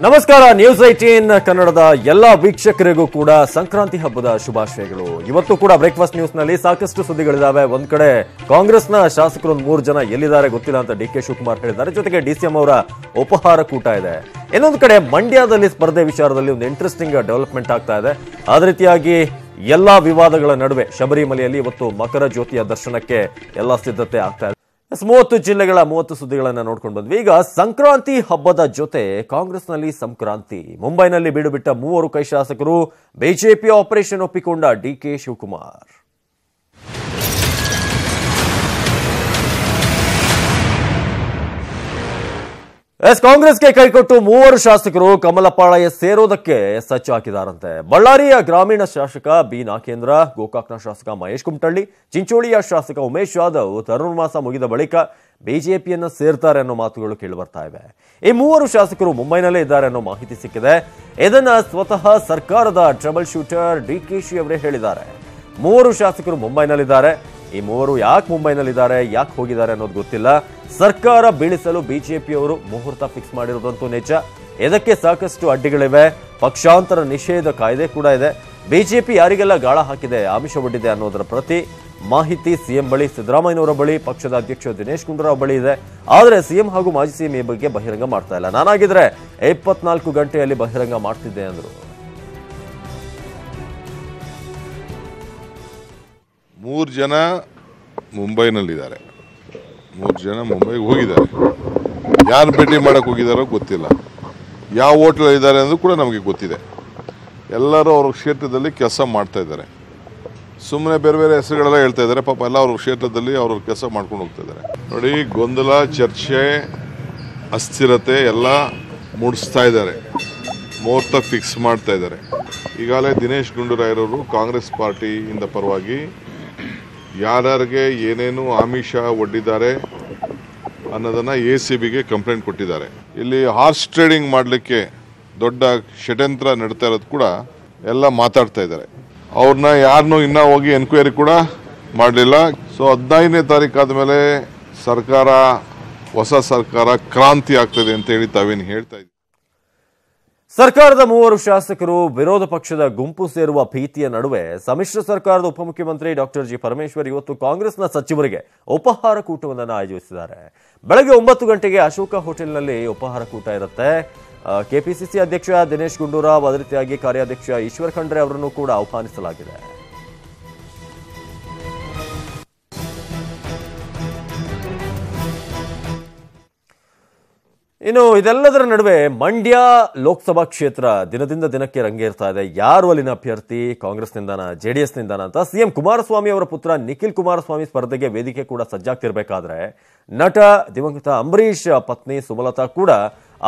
ನಮಸ್ಕಾರ. ನ್ಯೂಸ್ 18 ಕನ್ನಡದ ಎಲ್ಲ ವೀಕ್ಷಕರಿಗೂ ಕೂಡ ಸಂಕ್ರಾಂತಿ ಹಬ್ಬದ ಶುಭಾಶಯಗಳು. ಇವತ್ತು ಕೂಡ ಬ್ರೇಕ್ಫಾಸ್ಟ್ ನ್ಯೂಸ್ ನಲ್ಲಿ ಸಾಕಷ್ಟು ಸುದ್ದಿಗಳಿದಾವೆ. ಒಂದ್ ಕಡೆ ಕಾಂಗ್ರೆಸ್ನ ಶಾಸಕರು 3 ಜನ ಎಲ್ಲಿದ್ದಾರೆ ಗೊತ್ತಿಲ್ಲ ಅಂತ ಡಿ ಕೆ ಶಿವಕುಮಾರ್ ಹೇಳಿದ್ದಾರೆ. ಜೊತೆಗೆ ಡಿಸಿಎಂ ಅವರ ಉಪಹಾರ ಕೂಟ ಇದೆ. ಇನ್ನೊಂದು ಕಡೆ ಮಂಡ್ಯದಲ್ಲಿ ಸ್ಪರ್ಧೆ ವಿಚಾರದಲ್ಲಿ ಒಂದು ಇಂಟ್ರೆಸ್ಟಿಂಗ್ ಡೆವಲಪ್ಮೆಂಟ್ ಆಗ್ತಾ ಇದೆ. ಅದೇ ರೀತಿಯಾಗಿ ಎಲ್ಲಾ ವಿವಾದಗಳ ನಡುವೆ ಶಬರಿಮಲೆಯಲ್ಲಿ ಇವತ್ತು ಮಕರ ಜ್ಯೋತಿಯ ದರ್ಶನಕ್ಕೆ ಎಲ್ಲಾ ಸಿದ್ಧತೆ ಆಗ್ತಾ ಇದೆ. 30 ಜಿಲ್ಲೆಗಳ 30 ಸುದ್ದಿಗಳನ್ನ ನೋಡ್ಕೊಂಡು ಬಂದ್ವಿ. ಈಗ ಸಂಕ್ರಾಂತಿ ಹಬ್ಬದ ಜೊತೆ ಕಾಂಗ್ರೆಸ್ನಲ್ಲಿ ಸಂಕ್ರಾಂತಿ. ಮುಂಬೈನಲ್ಲಿ ಬೀಡುಬಿಟ್ಟ 3 ಕೈ ಶಾಸಕರು, ಬಿಜೆಪಿ ಆಪರೇಷನ್ ಒಪ್ಪಿಕೊಂಡ ಡಿಕೆ ಶಿವಕುಮಾರ್. ಕಾಂಗ್ರೆಸ್ಗೆ ಕೈಕೊಟ್ಟು 3 ಶಾಸಕರು ಕಮಲಪಾಳ್ಯ ಸೇರೋದಕ್ಕೆ ಸಜ್ಜು ಹಾಕಿದಾರಂತೆ. ಬಳ್ಳಾರಿಯ ಗ್ರಾಮೀಣ ಶಾಸಕ ಬಿ ನಾಗೇಂದ್ರ, ಗೋಕಾಕ್ನ ಶಾಸಕ ಮಹೇಶ್ ಕುಮಟಳ್ಳಿ, ಚಿಂಚೋಳಿಯ ಶಾಸಕ ಉಮೇಶ್ ಯಾದವ್ ತರುಣ್ ಮಾಸ ಮುಗಿದ ಬಳಿಕ ಬಿಜೆಪಿಯನ್ನು ಸೇರ್ತಾರೆ ಅನ್ನೋ ಮಾತುಗಳು ಕೇಳಿಬರ್ತಾ ಇವೆ. ಈ 3 ಶಾಸಕರು ಮುಂಬೈನಲ್ಲೇ ಇದ್ದಾರೆ ಅನ್ನೋ ಮಾಹಿತಿ ಸಿಕ್ಕಿದೆ. ಇದನ್ನ ಸ್ವತಃ ಸರ್ಕಾರದ ಟ್ರಬಲ್ ಶೂಟರ್ ಡಿಕೆಶಿ ಅವರೇ ಹೇಳಿದ್ದಾರೆ. 3 ಶಾಸಕರು ಮುಂಬೈನಲ್ಲಿದ್ದಾರೆ. ಈ 3 ಯಾಕೆ ಮುಂಬೈನಲ್ಲಿದ್ದಾರೆ, ಯಾಕೆ ಹೋಗಿದ್ದಾರೆ ಅನ್ನೋದು ಗೊತ್ತಿಲ್ಲ. ಸರ್ಕಾರ ಬೀಳಿಸಲು ಬಿಜೆಪಿಯವರು ಮುಹೂರ್ತ ಫಿಕ್ಸ್ ಮಾಡಿರೋದಂತೂ ನಿಜ. ಇದಕ್ಕೆ ಸಾಕಷ್ಟು ಅಡ್ಡಿಗಳಿವೆ. ಪಕ್ಷಾಂತರ ನಿಷೇಧ ಕಾಯ್ದೆ ಕೂಡ ಇದೆ. ಬಿಜೆಪಿ ಯಾರಿಗೆಲ್ಲ ಗಾಳ ಹಾಕಿದೆ, ಆಮಿಷ ಒಡ್ಡಿದೆ ಅನ್ನೋದರ ಪ್ರತಿ ಮಾಹಿತಿ ಸಿಎಂ ಬಳಿ, ಸಿದ್ದರಾಮಯ್ಯನವರ ಬಳಿ, ಪಕ್ಷದ ಅಧ್ಯಕ್ಷ ದಿನೇಶ್ ಗುಂಡೂರಾವ್ ಬಳಿ ಇದೆ. ಆದರೆ ಸಿಎಂ ಹಾಗೂ ಮಾಜಿ ಸಿಎಂ ಈ ಬಗ್ಗೆ ಬಹಿರಂಗ ಮಾಡ್ತಾ ಇಲ್ಲ. ನಾನಾಗಿದ್ರೆ 24 ಗಂಟೆಯಲ್ಲಿ ಬಹಿರಂಗ ಮಾಡ್ತಿದ್ದೆ ಅಂದ್ರು. 3 ಜನ ಮುಂಬೈನಲ್ಲಿದ್ದಾರೆ. 3 ಜನ ಮುಂಬೈಗೆ ಹೋಗಿದ್ದಾರೆ. ಯಾರು ಭೇಟಿ ಮಾಡಕ್ಕೆ ಹೋಗಿದ್ದಾರೋ ಗೊತ್ತಿಲ್ಲ. ಯಾವ ಹೋಟ್ಲಲ್ಲಿ ಇದ್ದಾರೆ ಅನ್ನೋದು ಕೂಡ ನಮಗೆ ಗೊತ್ತಿದೆ. ಎಲ್ಲರೂ ಅವ್ರ ಕ್ಷೇತ್ರದಲ್ಲಿ ಕೆಲಸ ಮಾಡ್ತಾ ಇದ್ದಾರೆ. ಸುಮ್ಮನೆ ಬೇರೆ ಬೇರೆ ಹೆಸರುಗಳೆಲ್ಲ ಹೇಳ್ತಾ ಇದ್ದಾರೆ. ಪಾಪ ಎಲ್ಲ ಅವ್ರ ಕ್ಷೇತ್ರದಲ್ಲಿ ಅವ್ರ ಕೆಲಸ ಮಾಡ್ಕೊಂಡು ಹೋಗ್ತಾ ಇದ್ದಾರೆ. ನೋಡಿ, ಗೊಂದಲ, ಚರ್ಚೆ, ಅಸ್ಥಿರತೆ ಎಲ್ಲ ಮೂಡಿಸ್ತಾ ಇದ್ದಾರೆ. ಮುಹೂರ್ತ ಫಿಕ್ಸ್ ಮಾಡ್ತಾ ಇದ್ದಾರೆ. ಈಗಾಗಲೇ ದಿನೇಶ್ ಗುಂಡೂರಾಯರವರು ಕಾಂಗ್ರೆಸ್ ಪಾರ್ಟಿಯಿಂದ ಪರವಾಗಿ ಯಾರ್ಯಾರಿಗೆ ಏನೇನು ಆಮಿಷ ಒಡ್ಡಿದ್ದಾರೆ ಅನ್ನೋದನ್ನು ACBಗೆ ಕಂಪ್ಲೇಂಟ್ ಕೊಟ್ಟಿದ್ದಾರೆ. ಇಲ್ಲಿ ಹಾರ್ಸ್ ಟ್ರೇಡಿಂಗ್ ಮಾಡಲಿಕ್ಕೆ ದೊಡ್ಡ ಷಡ್ಯಂತ್ರ ನಡೀತಾ ಇರೋದು ಕೂಡ ಎಲ್ಲ ಮಾತಾಡ್ತಾ ಇದ್ದಾರೆ. ಅವ್ರನ್ನ ಯಾರನ್ನೂ ಇನ್ನೂ ಹೋಗಿ ಎನ್ಕ್ವೈರಿ ಕೂಡ ಮಾಡಲಿಲ್ಲ. ಸೊ 15ನೇ ತಾರೀಕು ಆದಮೇಲೆ ಸರ್ಕಾರ, ಹೊಸ ಸರ್ಕಾರ ಕ್ರಾಂತಿ ಆಗ್ತದೆ ಅಂತ ಹೇಳಿ ತಾವೇನು ಹೇಳ್ತಾ ಇದ್ದೀವಿ. ಸರ್ಕಾರದ 3 ಶಾಸಕರು ವಿರೋಧ ಪಕ್ಷದ ಗುಂಪು ಸೇರುವ ಭೀತಿಯ ನಡುವೆ ಸಮ್ಮಿಶ್ರ ಸರ್ಕಾರದ ಉಪಮುಖ್ಯಮಂತ್ರಿ ಡಾಕ್ಟರ್ ಜಿ ಪರಮೇಶ್ವರ್ ಇವತ್ತು ಕಾಂಗ್ರೆಸ್ನ ಸಚಿವರಿಗೆ ಉಪಹಾರ ಕೂಟವನ್ನು ಆಯೋಜಿಸಿದ್ದಾರೆ. ಬೆಳಗ್ಗೆ 9 ಗಂಟೆಗೆ ಅಶೋಕ ಹೋಟೆಲ್ನಲ್ಲಿ ಉಪಹಾರ ಕೂಟ ಇರುತ್ತೆ. ಕೆಪಿಸಿಸಿ ಅಧ್ಯಕ್ಷ ದಿನೇಶ್ ಗುಂಡೂರಾವ್, ಅದೇ ರೀತಿಯಾಗಿ ಕಾರ್ಯಾಧ್ಯಕ್ಷ ಈಶ್ವರ್ ಖಂಡ್ರೆ ಅವರನ್ನು ಕೂಡ ಆಹ್ವಾನಿಸಲಾಗಿದೆ. ಇನ್ನು ಇದೆಲ್ಲದರ ನಡುವೆ ಮಂಡ್ಯ ಲೋಕಸಭಾ ಕ್ಷೇತ್ರ ದಿನದಿಂದ ದಿನಕ್ಕೆ ರಂಗೇರ್ತಾ ಇದೆ. ಯಾರು ಅಲ್ಲಿನ ಅಭ್ಯರ್ಥಿ, ಕಾಂಗ್ರೆಸ್ನಿಂದನ, ಜೆಡಿಎಸ್ನಿಂದನ ಅಂತ ಸಿಎಂ ಕುಮಾರಸ್ವಾಮಿ ಅವರ ಪುತ್ರ ನಿಖಿಲ್ ಕುಮಾರಸ್ವಾಮಿ ಸ್ಪರ್ಧೆಗೆ ವೇದಿಕೆ ಕೂಡ ಸಜ್ಜಾಗ್ತಿರ್ಬೇಕಾದ್ರೆ ನಟ ದಿವಂಗತ ಅಂಬರೀಷ್ ಪತ್ನಿ ಸುಮಲತಾ ಕೂಡ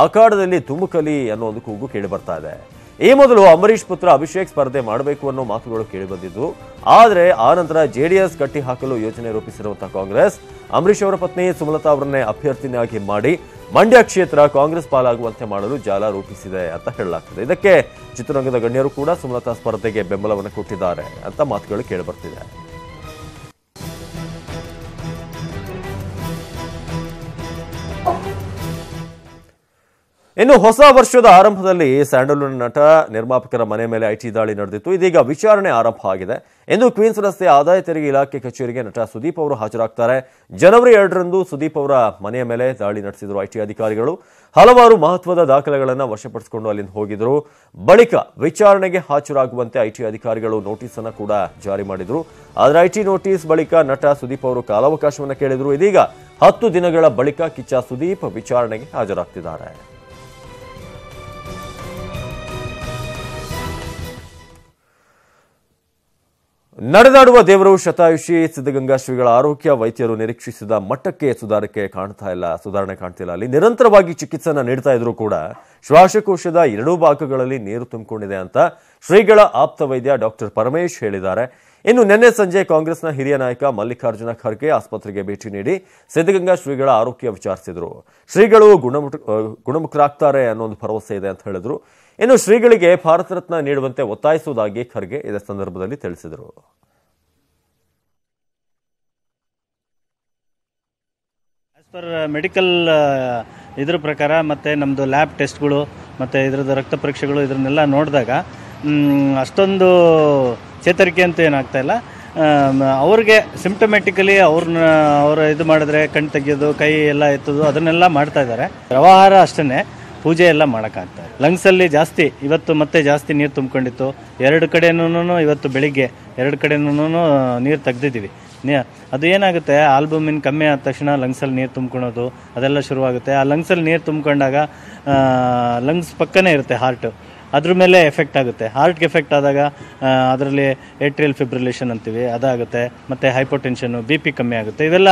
ಅಖಾಡದಲ್ಲಿ ತುಮುಕಲಿ ಅನ್ನೋ ಒಂದು ಕೂಗು ಕೇಳಿ ಬರ್ತಾ ಇದೆ. ಈ ಮೊದಲು ಅಂಬರೀಷ್ ಪುತ್ರ ಅಭಿಷೇಕ್ ಸ್ಪರ್ಧೆ ಮಾಡಬೇಕು ಅನ್ನೋ ಮಾತುಗಳು ಕೇಳಿಬಂದಿದ್ದು. ಆದರೆ ಆ ನಂತರ ಜೆಡಿಎಸ್ ಕಟ್ಟಿ ಹಾಕಲು ಯೋಜನೆ ರೂಪಿಸಿರುವಂತಹ ಕಾಂಗ್ರೆಸ್ ಅಂಬರೀಷ್ ಅವರ ಪತ್ನಿ ಸುಮಲತಾ ಅವರನ್ನೇ ಅಭ್ಯರ್ಥಿನಿಯಾಗಿ ಮಾಡಿ ಮಂಡ್ಯ ಕ್ಷೇತ್ರ ಕಾಂಗ್ರೆಸ್ ಪಾಲಾಗುವಂತೆ ಮಾಡಲು ಜಾಲ ರೂಪಿಸಿದೆ ಅಂತ ಹೇಳಲಾಗ್ತದೆ. ಇದಕ್ಕೆ ಚಿತ್ರರಂಗದ ಗಣ್ಯರು ಕೂಡ ಸುಮಲತಾ ಸ್ಪರ್ಧೆಗೆ ಬೆಂಬಲವನ್ನು ಕೊಟ್ಟಿದ್ದಾರೆ ಅಂತ ಮಾತುಗಳು ಕೇಳಿಬರ್ತಿದೆ. ಇನ್ನು ಹೊಸ ವರ್ಷದ ಆರಂಭದಲ್ಲಿ ಸ್ಯಾಂಡಲ್ವುಡ್ ನಟ, ನಿರ್ಮಾಪಕರ ಮನೆ ಮೇಲೆ ಐಟಿ ದಾಳಿ ನಡೆದಿತ್ತು. ಇದೀಗ ವಿಚಾರಣೆ ಆರಂಭ ಆಗಿದೆ. ಇಂದು ಕ್ವೀನ್ಸ್ ರಸ್ತೆ ಆದಾಯ ತೆರಿಗೆ ಇಲಾಖೆ ಕಚೇರಿಗೆ ನಟ ಸುದೀಪ್ ಅವರು ಹಾಜರಾಗ್ತಾರೆ. ಜನವರಿ 2ರಂದು ಸುದೀಪ್ ಅವರ ಮನೆಯ ಮೇಲೆ ದಾಳಿ ನಡೆಸಿದ್ರು ಐಟಿ ಅಧಿಕಾರಿಗಳು. ಹಲವಾರು ಮಹತ್ವದ ದಾಖಲೆಗಳನ್ನು ವಶಪಡಿಸಿಕೊಂಡು ಅಲ್ಲಿಂದ ಹೋಗಿದ್ರು. ಬಳಿಕ ವಿಚಾರಣೆಗೆ ಹಾಜರಾಗುವಂತೆ ಐಟಿ ಅಧಿಕಾರಿಗಳು ನೋಟಿಸ್ ಅನ್ನು ಕೂಡ ಜಾರಿ ಮಾಡಿದ್ರು. ಆದರೆ ಐಟಿ ನೋಟಿಸ್ ಬಳಿಕ ನಟ ಸುದೀಪ್ ಅವರು ಕಾಲಾವಕಾಶವನ್ನು ಕೇಳಿದ್ರು. ಇದೀಗ 10 ದಿನಗಳ ಬಳಿಕ ಕಿಚ್ಚ ಸುದೀಪ್ ವಿಚಾರಣೆಗೆ ಹಾಜರಾಗ್ತಿದ್ದಾರೆ. ನಡೆದಾಡುವ ದೇವರು ಶತಾಯುಷಿ ಸಿದ್ಧಗಂಗಾ ಶ್ರೀಗಳ ಆರೋಗ್ಯ ವೈದ್ಯರು ನಿರೀಕ್ಷಿಸಿದ ಮಟ್ಟಕ್ಕೆ ಸುಧಾರಣೆ ಕಾಣ್ತಿಲ್ಲ. ಅಲ್ಲಿ ನಿರಂತರವಾಗಿ ಚಿಕಿತ್ಸೆಯನ್ನು ನೀಡ್ತಾ ಇದ್ರು ಕೂಡ ಶ್ವಾಸಕೋಶದ 2 ಭಾಗಗಳಲ್ಲಿ ನೀರು ತುಂಬಿಕೊಂಡಿದೆ ಅಂತ ಶ್ರೀಗಳ ಆಪ್ತ ವೈದ್ಯ ಡಾಕ್ಟರ್ ಪರಮೇಶ್ ಹೇಳಿದ್ದಾರೆ. ಇನ್ನು ನಿನ್ನೆ ಸಂಜೆ ಕಾಂಗ್ರೆಸ್ನ ಹಿರಿಯ ನಾಯಕ ಮಲ್ಲಿಕಾರ್ಜುನ ಖರ್ಗೆ ಆಸ್ಪತ್ರೆಗೆ ಭೇಟಿ ನೀಡಿ ಸಿದ್ಧಗಂಗಾ ಶ್ರೀಗಳ ಆರೋಗ್ಯ ವಿಚಾರಿಸಿದ್ರು. ಶ್ರೀಗಳು ಗುಣಮುಖರಾಗ್ತಾರೆ ಅನ್ನೋ ಒಂದು ಭರವಸೆ ಇದೆ ಅಂತ ಹೇಳಿದ್ರು. ಇನ್ನು ಶ್ರೀಗಳಿಗೆ ಭಾರತ ರತ್ನ ನೀಡುವಂತೆ ಒತ್ತಾಯಿಸುವುದಾಗಿ ಖರ್ಗೆ ಇದೇ ಸಂದರ್ಭದಲ್ಲಿ ತಿಳಿಸಿದರು. As per medical ಇದ್ರ ಪ್ರಕಾರ ಮತ್ತು ನಮ್ಮದು ಲ್ಯಾಬ್ ಟೆಸ್ಟ್ಗಳು ಮತ್ತು ಇದ್ರದ್ದು ರಕ್ತ ಪರೀಕ್ಷೆಗಳು ಇದನ್ನೆಲ್ಲ ನೋಡಿದಾಗ ಅಷ್ಟೊಂದು ಚೇತರಿಕೆ ಅಂತೂ ಏನಾಗ್ತಾಯಿಲ್ಲ. ಅವ್ರಿಗೆ ಸಿಂಪ್ಟಮೆಟಿಕಲಿ ಅವ್ರ ಇದು ಮಾಡಿದ್ರೆ ಕಣ್ಣು ತೆಗೆಯೋದು, ಕೈ ಎಲ್ಲ ಎತ್ತೋದು ಅದನ್ನೆಲ್ಲ ಮಾಡ್ತಾ ಇದ್ದಾರೆ. ವ್ಯವಹಾರ ಅಷ್ಟೇ, ಪೂಜೆ ಎಲ್ಲ ಮಾಡೋಕ್ಕಾಗ್ತಾರೆ. ಲಂಗ್ಸಲ್ಲಿ ಜಾಸ್ತಿ ಇವತ್ತು ಮತ್ತೆ ಜಾಸ್ತಿ ನೀರು ತುಂಬಿಕೊಂಡಿತ್ತು. 2 ಕಡೆನೂ ಇವತ್ತು ಬೆಳಿಗ್ಗೆ 2 ಕಡೆನೂ ನೀರು ತೆಗ್ದಿದ್ದೀವಿ. ಅದು ಏನಾಗುತ್ತೆ, ಆಲ್ಬುಮಿನ್ ಕಮ್ಮಿ ಆದ ತಕ್ಷಣ ಲಂಗ್ಸಲ್ಲಿ ನೀರು ತುಂಬ್ಕೊಳೋದು ಅದೆಲ್ಲ ಶುರುವಾಗುತ್ತೆ. ಆ ಲಂಗ್ಸಲ್ಲಿ ನೀರು ತುಂಬ್ಕೊಂಡಾಗ ಲಂಗ್ಸ್ ಪಕ್ಕನೇ ಇರುತ್ತೆ ಹಾರ್ಟು, ಅದ್ರ ಮೇಲೆ ಎಫೆಕ್ಟ್ ಆಗುತ್ತೆ. ಹಾರ್ಟ್ಗೆ ಎಫೆಕ್ಟ್ ಆದಾಗ ಅದರಲ್ಲಿ ಏಟ್ರಿಯಲ್ ಫಿಬ್ರಿಲೇಷನ್ ಅಂತೀವಿ, ಅದಾಗುತ್ತೆ. ಮತ್ತು ಹೈಪೋಟೆನ್ಷನ್ನು, BP ಕಮ್ಮಿ ಆಗುತ್ತೆ. ಇವೆಲ್ಲ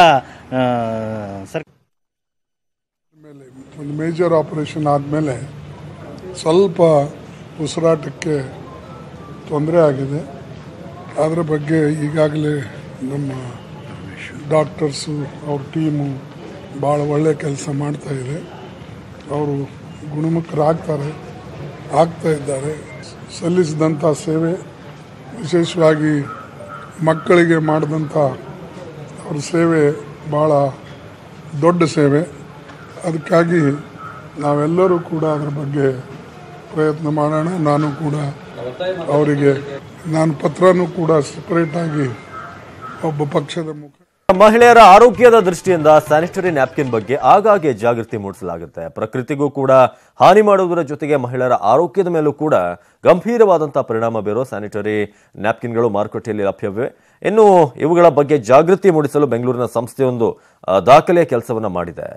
ಮೇಲೆ ಒಂದು ಮೇಜರ್ ಆಪರೇಷನ್ ಆದಮೇಲೆ ಸ್ವಲ್ಪ ಉಸಿರಾಟಕ್ಕೆ ತೊಂದರೆ ಆಗಿದೆ. ಅದರ ಬಗ್ಗೆ ಈಗಾಗಲೇ ನಮ್ಮ ಡಾಕ್ಟರ್ಸು ಅವ್ರ ಟೀಮು ಭಾಳ ಒಳ್ಳೆಯ ಕೆಲಸ ಮಾಡ್ತಾಯಿದೆ. ಅವರು ಆಗ್ತಾ ಇದ್ದಾರೆ. ಸಲ್ಲಿಸಿದಂಥ ಸೇವೆ, ವಿಶೇಷವಾಗಿ ಮಕ್ಕಳಿಗೆ ಮಾಡಿದಂಥ ಅವ್ರ ಸೇವೆ ಭಾಳ ದೊಡ್ಡ ಸೇವೆ. ಅದಕ್ಕಾಗಿ ನಾವೆಲ್ಲರೂ ಕೂಡ ಅದರ ಬಗ್ಗೆ ಪ್ರಯತ್ನ ಮಾಡೋಣ. ನಾನು ಕೂಡ ಅವರಿಗೆ ಪತ್ರನೂ ಕೂಡ ಸೆಪರೇಟಾಗಿ ಒಬ್ಬ ಪಕ್ಷದ ಮಹಿಳೆಯರ ಆರೋಗ್ಯದ ದೃಷ್ಟಿಯಿಂದ ಸ್ಯಾನಿಟರಿ ನ್ಯಾಪ್ಕಿನ್ ಬಗ್ಗೆ ಆಗಾಗ್ಗೆ ಜಾಗೃತಿ ಮೂಡಿಸಲಾಗುತ್ತೆ. ಪ್ರಕೃತಿಗೂ ಕೂಡ ಹಾನಿ ಮಾಡುವುದರ ಜೊತೆಗೆ ಮಹಿಳೆಯರ ಆರೋಗ್ಯದ ಮೇಲೂ ಕೂಡ ಗಂಭೀರವಾದಂತಹ ಪರಿಣಾಮ ಬೀರೋ ಸ್ಯಾನಿಟರಿ ನ್ಯಾಪ್ಕಿನ್ಗಳು ಮಾರುಕಟ್ಟೆಯಲ್ಲಿ ಲಭ್ಯವಿವೆ. ಇನ್ನು ಇವುಗಳ ಬಗ್ಗೆ ಜಾಗೃತಿ ಮೂಡಿಸಲು ಬೆಂಗಳೂರಿನ ಸಂಸ್ಥೆಯೊಂದು ದಾಖಲೆಯ ಕೆಲಸವನ್ನ ಮಾಡಿದೆ.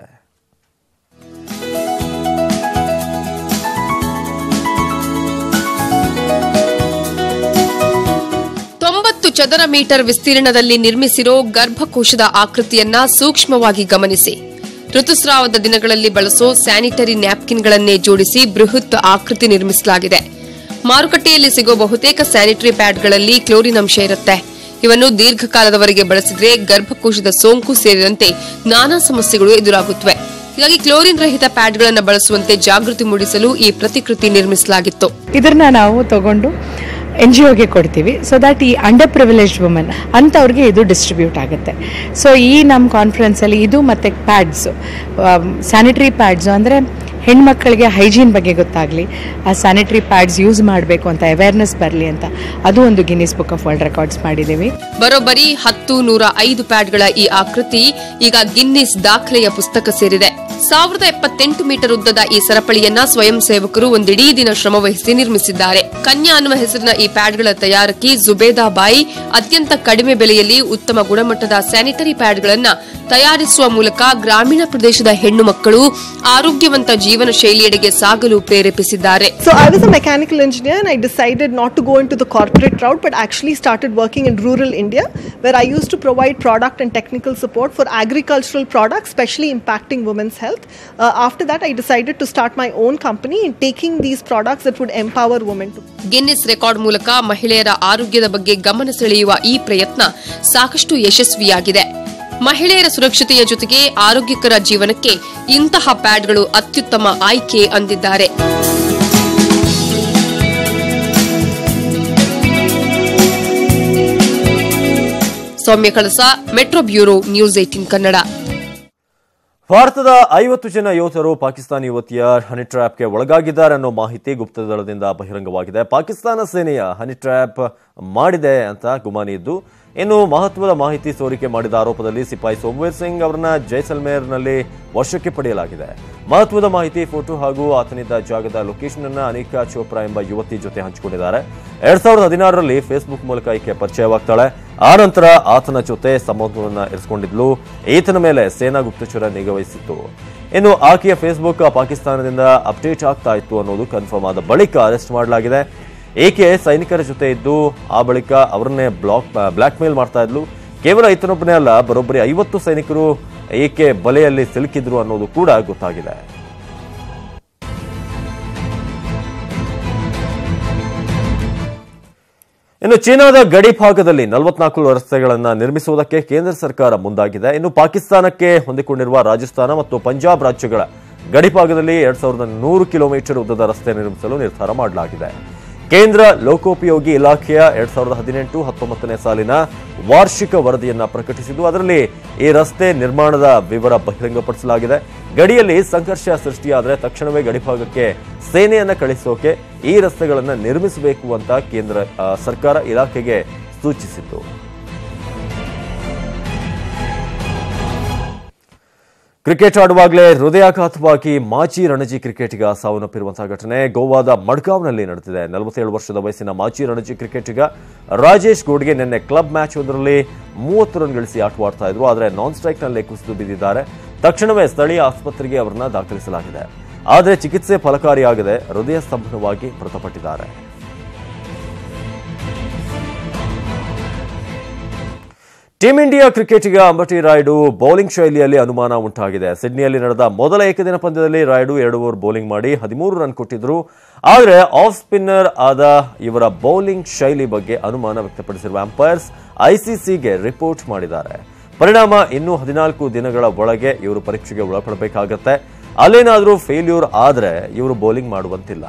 ಚದರ ಮೀಟರ್ ವಿಸ್ತೀರ್ಣದಲ್ಲಿ ನಿರ್ಮಿಸಿರೋ ಗರ್ಭಕೋಶದ ಆಕೃತಿಯನ್ನ ಸೂಕ್ಷ್ಮವಾಗಿ ಗಮನಿಸಿ. ಋತುಸ್ರಾವದ ದಿನಗಳಲ್ಲಿ ಬಳಸೋ ಸ್ಯಾನಿಟರಿ ನ್ಯಾಪ್ಕಿನ್ಗಳನ್ನೇ ಜೋಡಿಸಿ ಬೃಹತ್ ಆಕೃತಿ ನಿರ್ಮಿಸಲಾಗಿದೆ. ಮಾರುಕಟ್ಟೆಯಲ್ಲಿ ಸಿಗೋ ಬಹುತೇಕ ಸ್ಯಾನಿಟರಿ ಪ್ಯಾಡ್ಗಳಲ್ಲಿ ಕ್ಲೋರಿನ್ ಅಂಶ ಇರುತ್ತೆ. ಇವನ್ನು ದೀರ್ಘಕಾಲದವರೆಗೆ ಬಳಸಿದ್ರೆ ಗರ್ಭಕೋಶದ ಸೋಂಕು ಸೇರಿದಂತೆ ನಾನಾ ಸಮಸ್ಯೆಗಳು ಎದುರಾಗುತ್ತವೆ. ಹೀಗಾಗಿ ಕ್ಲೋರಿನ್ ರಹಿತ ಪ್ಯಾಡ್ಗಳನ್ನು ಬಳಸುವಂತೆ ಜಾಗೃತಿ ಮೂಡಿಸಲು ಈ ಪ್ರತಿಕೃತಿ ನಿರ್ಮಿಸಲಾಗಿತ್ತು. ಇದನ್ನ ನಾವು ತಗೊಂಡು NGOಗೆ ಕೊಡ್ತೀವಿ. ಸೊ ದ್ಯಾಟ್ ಈ ಅಂಡರ್ ಪ್ರಿವಿಲೇಜ್ಡ್ ವುಮನ್ ಅಂಥವ್ರಿಗೆ ಇದು ಡಿಸ್ಟ್ರಿಬ್ಯೂಟ್ ಆಗುತ್ತೆ. ಸೊ ಈ ನಮ್ಮ ಕಾನ್ಫರೆನ್ಸಲ್ಲಿ ಇದು ಮತ್ತು ಪ್ಯಾಡ್ಸು, ಸ್ಯಾನಿಟರಿ ಪ್ಯಾಡ್ಸು ಅಂದರೆ ಹೆಣ್ಮಕ್ಳಿಗೆ ಹೈಜೀನ್ ಬಗ್ಗೆ ಗೊತ್ತಾಗಲಿ, ಆ ಸ್ಯಾನಿಟರಿ ಪ್ಯಾಡ್ಸ್ ಯೂಸ್ ಮಾಡಬೇಕು ಅಂತ ಅವೇರ್ನೆಸ್ ಬರಲಿ ಅಂತ ಅದು ಒಂದು Guinness book of world records ಮಾಡಿದ್ದೀವಿ. ಬರೋಬ್ಬರಿ 105 ಪ್ಯಾಡ್ಗಳ ಈ ಆಕೃತಿ ಈಗ ಗಿನ್ನಿಸ್ ದಾಖಲೆಯ ಪುಸ್ತಕ ಸೇರಿದೆ. 1078 ಮೀಟರ್ ಉದ್ದದ ಈ ಸರಪಳಿಯನ್ನ ಸ್ವಯಂ ಸೇವಕರು ಒಂದಿಡೀ ದಿನ ಶ್ರಮವಹಿಸಿ ನಿರ್ಮಿಸಿದ್ದಾರೆ. ಕನ್ಯಾ ಅನ್ನುವ ಹೆಸರಿನ ಈ ಪ್ಯಾಡ್ಗಳ ತಯಾರಕಿ ಜುಬೇದಾ ಬಾಯಿ ಅತ್ಯಂತ ಕಡಿಮೆ ಬೆಲೆಯಲ್ಲಿ ಉತ್ತಮ ಗುಣಮಟ್ಟದ ಸ್ಯಾನಿಟರಿ ಪ್ಯಾಡ್ಗಳನ್ನು ತಯಾರಿಸುವ ಮೂಲಕ ಗ್ರಾಮೀಣ ಪ್ರದೇಶದ ಹೆಣ್ಣು ಮಕ್ಕಳು ಆರೋಗ್ಯವಂತ ಜೀವನ ಶೈಲಿಯೆಡೆಗೆ ಸಾಗಲು ಪ್ರೇರೇಪಿಸಿದ್ದಾರೆ. So I was a mechanical engineer and I decided not to go into the corporate route but actually started working in rural India where I used to provide product and technical support for agricultural products especially impacting women's health. After that I decided to start my own company in taking these products that would empower women. Guinness record ಮೂಲಕ ಮಹಿಳೆಯರ ಆರೋಗ್ಯದ ಬಗ್ಗೆ ಗಮನ ಸೆಳೆಯುವ ಈ ಪ್ರಯತ್ನ ಸಾಕಷ್ಟು ಯಶಸ್ವಿಯಾಗಿದೆ. ಮಹಿಳೆಯರ ಸುರಕ್ಷತೆಯ ಜೊತೆಗೆ ಆರೋಗ್ಯಕರ ಜೀವನಕ್ಕೆ ಇಂತಹ ಪ್ಯಾಡ್ಗಳು ಅತ್ಯುತ್ತಮ ಆಯ್ಕೆ ಅಂದಿದ್ದಾರೆ. ಸೌಮ್ಯ ಕಳಸ, ಮೆಟ್ರೋ ಬ್ಯೂರೋ, ನ್ಯೂಸ್ 18 ಕನ್ನಡ. ಭಾರತದ 50 ಜನ ಯೋಧರು ಪಾಕಿಸ್ತಾನಿ ಯುವತಿಯ ಹನಿ ಟ್ರ್ಯಾಪ್ಗೆ ಒಳಗಾಗಿದ್ದಾರೆ ಅನ್ನೋ ಮಾಹಿತಿ ಗುಪ್ತದಳದಿಂದ ಬಹಿರಂಗವಾಗಿದೆ. ಪಾಕಿಸ್ತಾನ ಸೇನೆಯ ಹನಿ ಟ್ರ್ಯಾಪ್ ಮಾಡಿದೆ ಅಂತ ಗುಮಾನಿ ಇದ್ದು, ಇನ್ನು ಮಹತ್ವದ ಮಾಹಿತಿ ಸೋರಿಕೆ ಮಾಡಿದ ಆರೋಪದಲ್ಲಿ ಸಿಪಾಯಿ ಸೋಮವೀರ್ ಸಿಂಗ್ ಅವರನ್ನ ಜೈಸಲ್ಮೇರ್ನಲ್ಲಿ ವಶಕ್ಕೆ ಪಡೆಯಲಾಗಿದೆ. ಮಹತ್ವದ ಮಾಹಿತಿ, ಫೋಟೋ ಹಾಗೂ ಆತನಿದ್ದ ಜಾಗದ ಲೊಕೇಶನ್ ಅನ್ನ ಅನಿಕಾ ಚೋಪ್ರಾ ಎಂಬ ಯುವತಿ ಜೊತೆ ಹಂಚಿಕೊಂಡಿದ್ದಾರೆ. 2016ರಲ್ಲಿ ಫೇಸ್ಬುಕ್ ಮೂಲಕ ಈಕೆ ಪರಿಚಯವಾಗ್ತಾಳೆ. ಆ ನಂತರ ಆತನ ಜೊತೆ ಸಂಬಂಧವನ್ನ ಇರಿಸಿಕೊಂಡಿದ್ಲು. ಈತನ ಮೇಲೆ ಸೇನಾ ಗುಪ್ತಚರ ನಿಗಾ ವಹಿಸಿತ್ತು. ಇನ್ನು ಆಕೆಯ ಫೇಸ್ಬುಕ್ ಪಾಕಿಸ್ತಾನದಿಂದ ಅಪ್ಡೇಟ್ ಆಗ್ತಾ ಇತ್ತು ಅನ್ನೋದು ಕನ್ಫರ್ಮ್ ಆದ ಬಳಿಕ ಅರೆಸ್ಟ್ ಮಾಡಲಾಗಿದೆ. ಏಕೆ ಸೈನಿಕರ ಜೊತೆ ಇದ್ದು ಆ ಬಳಿಕ ಅವರನ್ನೇ ಬ್ಲಾಕ್ ಮೇಲ್ ಮಾಡ್ತಾ ಇದ್ಲು. ಕೇವಲ ಈತನೊಬ್ಬನೇ ಅಲ್ಲ, ಬರೋಬ್ಬರಿ 50 ಸೈನಿಕರು ಏಕೆ ಬಲೆಯಲ್ಲಿ ಸಿಲುಕಿದ್ರು ಅನ್ನೋದು ಕೂಡ ಗೊತ್ತಾಗಿದೆ. ಇನ್ನು ಚೀನಾದ ಗಡಿ ಭಾಗದಲ್ಲಿ 44 ರಸ್ತೆಗಳನ್ನು ನಿರ್ಮಿಸುವುದಕ್ಕೆ ಕೇಂದ್ರ ಸರ್ಕಾರ ಮುಂದಾಗಿದೆ. ಇನ್ನು ಪಾಕಿಸ್ತಾನಕ್ಕೆ ಹೊಂದಿಕೊಂಡಿರುವ ರಾಜಸ್ಥಾನ ಮತ್ತು ಪಂಜಾಬ್ ರಾಜ್ಯಗಳ ಗಡಿ ಭಾಗದಲ್ಲಿ 2100 ಕಿಲೋಮೀಟರ್ ಉದ್ದದ ರಸ್ತೆ ನಿರ್ಮಿಸಲು ನಿರ್ಧಾರ ಮಾಡಲಾಗಿದೆ. ಕೇಂದ್ರ ಲೋಕೋಪಯೋಗಿ ಇಲಾಖೆಯ 2018-19ನೇ ಸಾಲಿನ ವಾರ್ಷಿಕ ವರದಿಯನ್ನ ಪ್ರಕಟಿಸಿದ್ದು, ಅದರಲ್ಲಿ ಈ ರಸ್ತೆ ನಿರ್ಮಾಣದ ವಿವರ ಬಹಿರಂಗಪಡಿಸಲಾಗಿದೆ. ಗಡಿಯಲ್ಲಿ ಸಂಘರ್ಷ ಸೃಷ್ಟಿಯಾದರೆ ತಕ್ಷಣವೇ ಗಡಿಭಾಗಕ್ಕೆ ಸೇನೆಯನ್ನ ಕಳಿಸೋಕೆ ಈ ರಸ್ತೆಗಳನ್ನು ನಿರ್ಮಿಸಬೇಕು ಅಂತ ಕೇಂದ್ರ ಸರ್ಕಾರ ಇಲಾಖೆಗೆ ಸೂಚಿಸಿತ್ತು. ಕ್ರಿಕೆಟ್ ಆಡುವಾಗಲೇ ಹೃದಯಾಘಾತವಾಗಿ ಮಾಜಿ ರಣಜಿ ಕ್ರಿಕೆಟಿಗ ಸಾವನ್ನಪ್ಪಿರುವಂತಹ ಘಟನೆ ಗೋವಾದ ಮಡ್ಗಾವ್ನಲ್ಲಿ ನಡೆದಿದೆ. 47 ವರ್ಷದ ವಯಸ್ಸಿನ ಮಾಜಿ ರಣಜಿ ಕ್ರಿಕೆಟಿಗ ರಾಜೇಶ್ ಗೋಡ್ಗೆ ನಿನ್ನೆ ಕ್ಲಬ್ ಮ್ಯಾಚ್ ಒಂದರಲ್ಲಿ 30 ರನ್ ಗಳಿಸಿ ಆಟವಾಡ್ತಾ ಇದ್ರು. ಆದರೆ ನಾನ್ ಸ್ಟ್ರೈಕ್ನಲ್ಲೇ ಕುಸಿದು ಬಿದ್ದಿದ್ದಾರೆ. ತಕ್ಷಣವೇ ಸ್ಥಳೀಯ ಆಸ್ಪತ್ರೆಗೆ ಅವರನ್ನ ದಾಖಲಿಸಲಾಗಿದೆ. ಆದರೆ ಚಿಕಿತ್ಸೆ ಫಲಕಾರಿಯಾಗದೆ ಹೃದಯ ಸ್ತಂಭನವಾಗಿ ಮೃತಪಟ್ಟಿದ್ದಾರೆ. ಟೀಂ ಇಂಡಿಯಾ ಕ್ರಿಕೆಟಿಗ ಅಂಬಟಿ ರಾಯುಡು ಬೌಲಿಂಗ್ ಶೈಲಿಯಲ್ಲಿ ಅನುಮಾನ ಉಂಟಾಗಿದೆ. ಸಿಡ್ನಿಯಲ್ಲಿ ನಡೆದ ಮೊದಲ ಏಕದಿನ ಪಂದ್ಯದಲ್ಲಿ ರಾಯುಡು 2 ಓವರ್ ಬೌಲಿಂಗ್ ಮಾಡಿ 13 ರನ್ ಕೊಟ್ಟಿದ್ರು. ಆದರೆ ಆಫ್ ಸ್ಪಿನ್ನರ್ ಆದ ಇವರ ಬೌಲಿಂಗ್ ಶೈಲಿ ಬಗ್ಗೆ ಅನುಮಾನ ವ್ಯಕ್ತಪಡಿಸಿರುವ ಅಂಪೈರ್ಸ್ ಐಸಿಸಿಗೆ ರಿಪೋರ್ಟ್ ಮಾಡಿದ್ದಾರೆ. ಪರಿಣಾಮ ಇನ್ನೂ 14 ದಿನಗಳ ಒಳಗೆ ಇವರು ಪರೀಕ್ಷೆಗೆ ಒಳಪಡಬೇಕಾಗತ್ತೆ. ಅಲ್ಲೇನಾದರೂ ಫೇಲ್ಯೂರ್ ಆದರೆ ಇವರು ಬೌಲಿಂಗ್ ಮಾಡುವಂತಿಲ್ಲ.